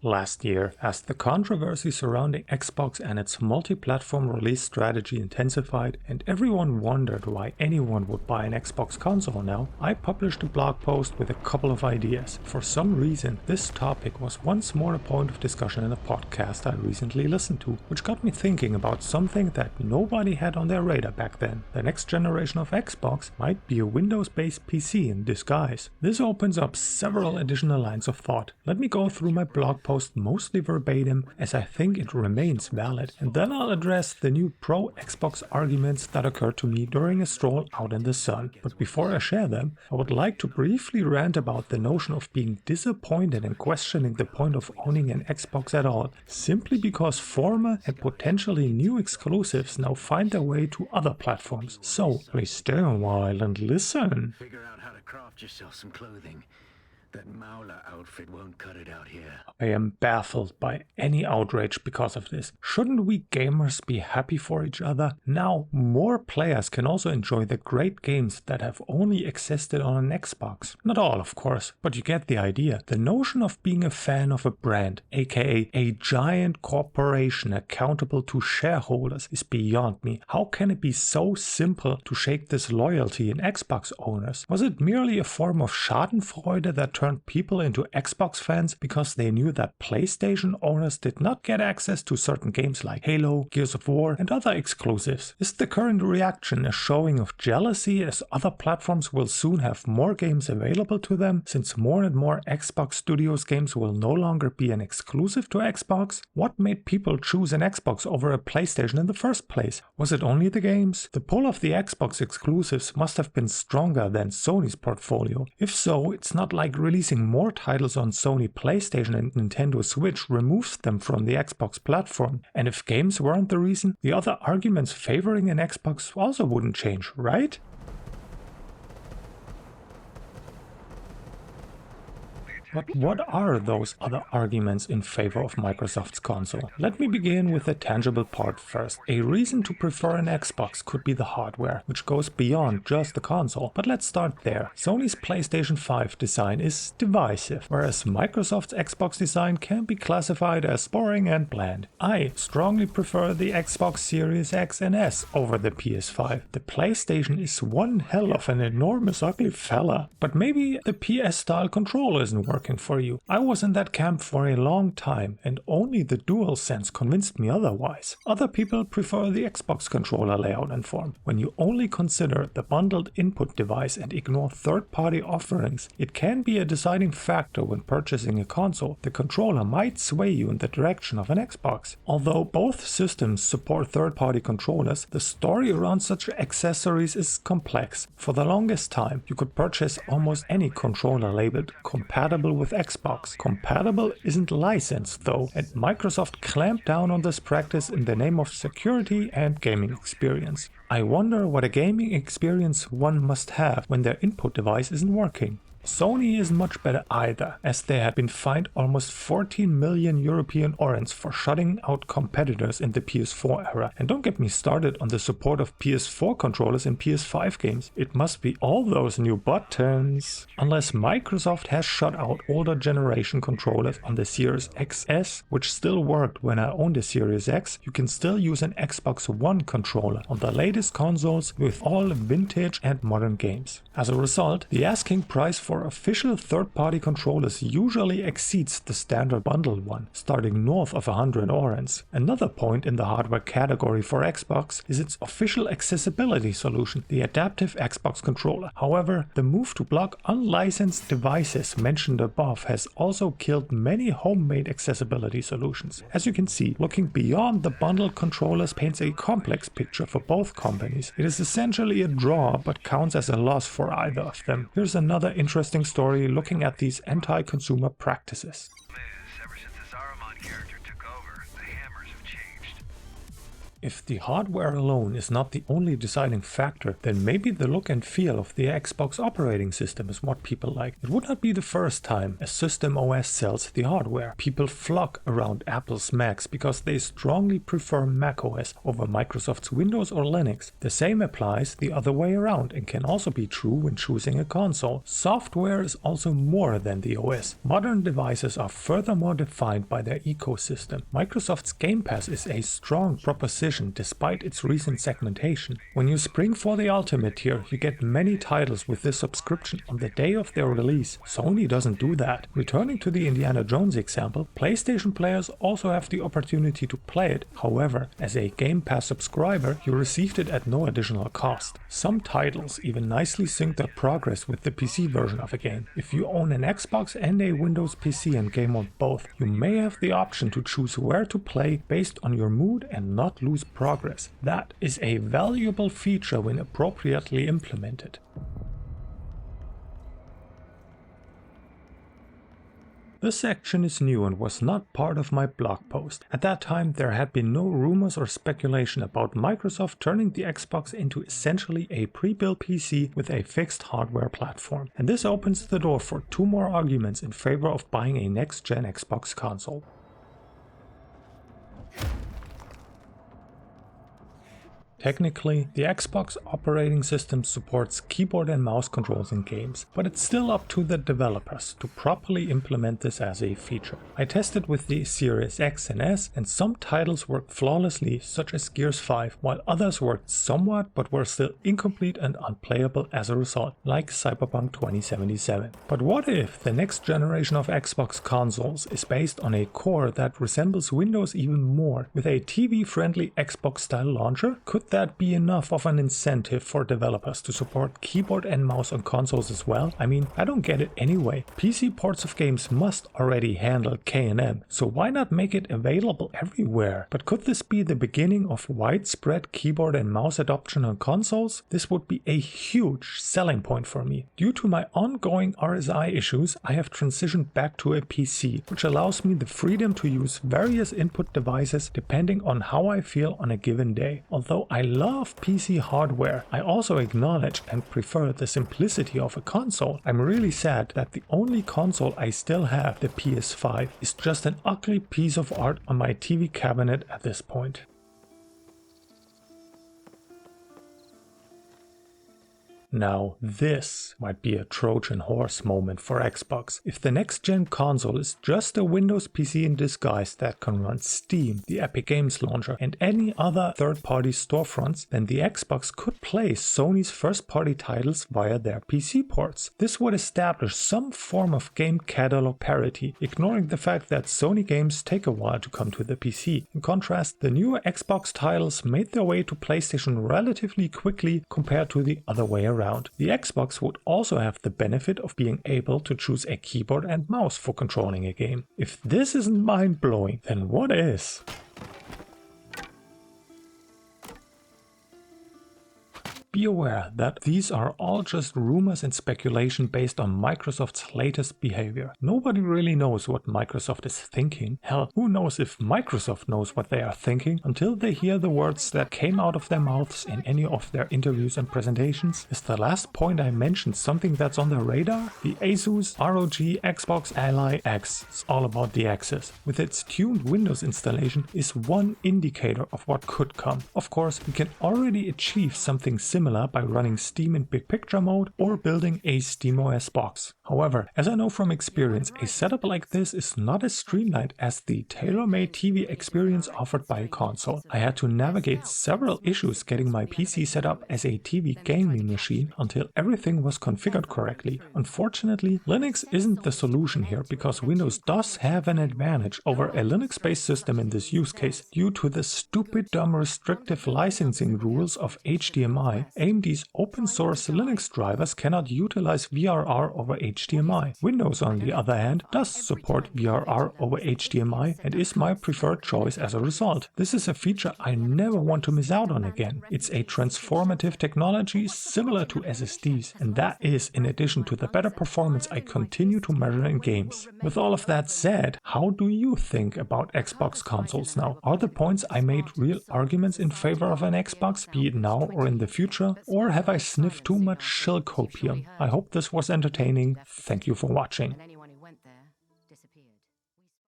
Last year, as the controversy surrounding Xbox and its multi-platform release strategy intensified and everyone wondered why anyone would buy an Xbox console now, I published a blog post with a couple of ideas. For some reason, this topic was once more a point of discussion in a podcast I recently listened to, which got me thinking about something that nobody had on their radar back then. The next generation of Xbox might be a Windows-based PC in disguise. This opens up several additional lines of thought. Let me go through my blog post mostly verbatim, as I think it remains valid, and then I'll address the new pro-Xbox arguments that occurred to me during a stroll out in the sun. But before I share them, I would like to briefly rant about the notion of being disappointed and questioning the point of owning an Xbox at all, simply because former and potentially new exclusives now find their way to other platforms. So, please stay a while and listen. Figure out how to craft yourself some clothing. That Mauler outfit won't cut it out here. I am baffled by any outrage because of this. Shouldn't we gamers be happy for each other? Now, more players can also enjoy the great games that have only existed on an Xbox. Not all, of course, but you get the idea. The notion of being a fan of a brand, aka a giant corporation accountable to shareholders, is beyond me. How can it be so simple to shake this loyalty in Xbox owners? Was it merely a form of schadenfreude that turned people into Xbox fans because they knew that PlayStation owners did not get access to certain games like Halo, Gears of War, and other exclusives? Is the current reaction a showing of jealousy as other platforms will soon have more games available to them, since more and more Xbox Studios games will no longer be an exclusive to Xbox? What made people choose an Xbox over a PlayStation in the first place? Was it only the games? The pull of the Xbox exclusives must have been stronger than Sony's portfolio. If so, it's not like releasing more titles on Sony PlayStation and Nintendo Switch removes them from the Xbox platform. And if games weren't the reason, the other arguments favoring an Xbox also wouldn't change, right? But what are those other arguments in favor of Microsoft's console? Let me begin with the tangible part first. A reason to prefer an Xbox could be the hardware, which goes beyond just the console. But let's start there. Sony's PlayStation 5 design is divisive, whereas Microsoft's Xbox design can be classified as boring and bland. I strongly prefer the Xbox Series X and S over the PS5. The PlayStation is one hell of an enormous ugly fella. But maybe the PS-style controller isn't working for you. I was in that camp for a long time, and only the DualSense convinced me otherwise. Other people prefer the Xbox controller layout and form. When you only consider the bundled input device and ignore third-party offerings, it can be a deciding factor when purchasing a console. The controller might sway you in the direction of an Xbox. Although both systems support third-party controllers, the story around such accessories is complex. For the longest time, you could purchase almost any controller labeled compatible with Xbox. Compatible isn't licensed though, and Microsoft clamped down on this practice in the name of security and gaming experience. I wonder what a gaming experience one must have when their input device isn't working. Sony isn't much better either, as they had been fined almost 14 million European orands for shutting out competitors in the PS4 era. And don't get me started on the support of PS4 controllers in PS5 games. It must be all those new buttons. Unless Microsoft has shut out older generation controllers on the Series XS, which still worked when I owned the Series X, you can still use an Xbox One controller on the latest consoles with all vintage and modern games. As a result, the asking price for official third-party controllers usually exceeds the standard bundled one, starting north of 100 orands. Another point in the hardware category for Xbox is its official accessibility solution, the adaptive Xbox controller. However, the move to block unlicensed devices mentioned above has also killed many homemade accessibility solutions. As you can see, looking beyond the bundled controllers paints a complex picture for both companies. It is essentially a draw, but counts as a loss for either of them. Here's another interesting story looking at these anti-consumer practices. Ever since the Saruman character took over, the hammers have changed. If the hardware alone is not the only deciding factor, then maybe the look and feel of the Xbox operating system is what people like. It would not be the first time a system OS sells the hardware. People flock around Apple's Macs because they strongly prefer macOS over Microsoft's Windows or Linux. The same applies the other way around and can also be true when choosing a console. Software is also more than the OS. Modern devices are furthermore defined by their ecosystem. Microsoft's Game Pass is a strong proposition despite its recent segmentation. When you spring for the Ultimate tier, you get many titles with this subscription on the day of their release. Sony doesn't do that. Returning to the Indiana Jones example, PlayStation players also have the opportunity to play it. However, as a Game Pass subscriber, you received it at no additional cost. Some titles even nicely sync their progress with the PC version of a game. If you own an Xbox and a Windows PC and game on both, you may have the option to choose where to play based on your mood and not lose progress. That is a valuable feature when appropriately implemented. This section is new and was not part of my blog post. At that time, there had been no rumors or speculation about Microsoft turning the Xbox into essentially a pre-built PC with a fixed hardware platform. And this opens the door for two more arguments in favor of buying a next-gen Xbox console. Technically, the Xbox operating system supports keyboard and mouse controls in games, but it's still up to the developers to properly implement this as a feature. I tested with the Series X and S, and some titles worked flawlessly, such as Gears 5, while others worked somewhat but were still incomplete and unplayable as a result, like Cyberpunk 2077. But what if the next generation of Xbox consoles is based on a core that resembles Windows even more, with a TV-friendly Xbox-style launcher? Could that be enough of an incentive for developers to support keyboard and mouse on consoles as well? I mean, I don't get it anyway. PC ports of games must already handle K&M, so why not make it available everywhere? But could this be the beginning of widespread keyboard and mouse adoption on consoles? This would be a huge selling point for me. Due to my ongoing RSI issues, I have transitioned back to a PC, which allows me the freedom to use various input devices depending on how I feel on a given day. Although I love PC hardware, I also acknowledge and prefer the simplicity of a console. I'm really sad that the only console I still have, the PS5, is just an ugly piece of art on my TV cabinet at this point. Now, this might be a Trojan horse moment for Xbox. If the next-gen console is just a Windows PC in disguise that can run Steam, the Epic Games launcher, and any other third-party storefronts, then the Xbox could play Sony's first-party titles via their PC ports. This would establish some form of game catalog parity, ignoring the fact that Sony games take a while to come to the PC. In contrast, the newer Xbox titles made their way to PlayStation relatively quickly compared to the other way around. The Xbox would also have the benefit of being able to choose a keyboard and mouse for controlling a game. If this isn't mind-blowing, then what is? Be aware that these are all just rumors and speculation based on Microsoft's latest behavior. Nobody really knows what Microsoft is thinking. Hell, who knows if Microsoft knows what they are thinking until they hear the words that came out of their mouths in any of their interviews and presentations? Is the last point I mentioned something that's on their radar? The Asus ROG Xbox Ally X is all about the X's. With its tuned Windows installation is one indicator of what could come. Of course, we can already achieve something similar by running Steam in big picture mode or building a SteamOS box. However, as I know from experience, a setup like this is not as streamlined as the tailor-made TV experience offered by a console. I had to navigate several issues getting my PC set up as a TV gaming machine until everything was configured correctly. Unfortunately, Linux isn't the solution here because Windows does have an advantage over a Linux-based system in this use case due to the stupid dumb restrictive licensing rules of HDMI. AMD's open source Linux drivers cannot utilize VRR over HDMI. Windows, on the other hand, does support VRR over HDMI and is my preferred choice as a result. This is a feature I never want to miss out on again. It's a transformative technology similar to SSDs, and that is in addition to the better performance I continue to measure in games. With all of that said, how do you think about Xbox consoles now? Are the points I made real arguments in favor of an Xbox, be it now or in the future, or have I sniffed too much shellcopium? I hope this was entertaining. Thank you for watching.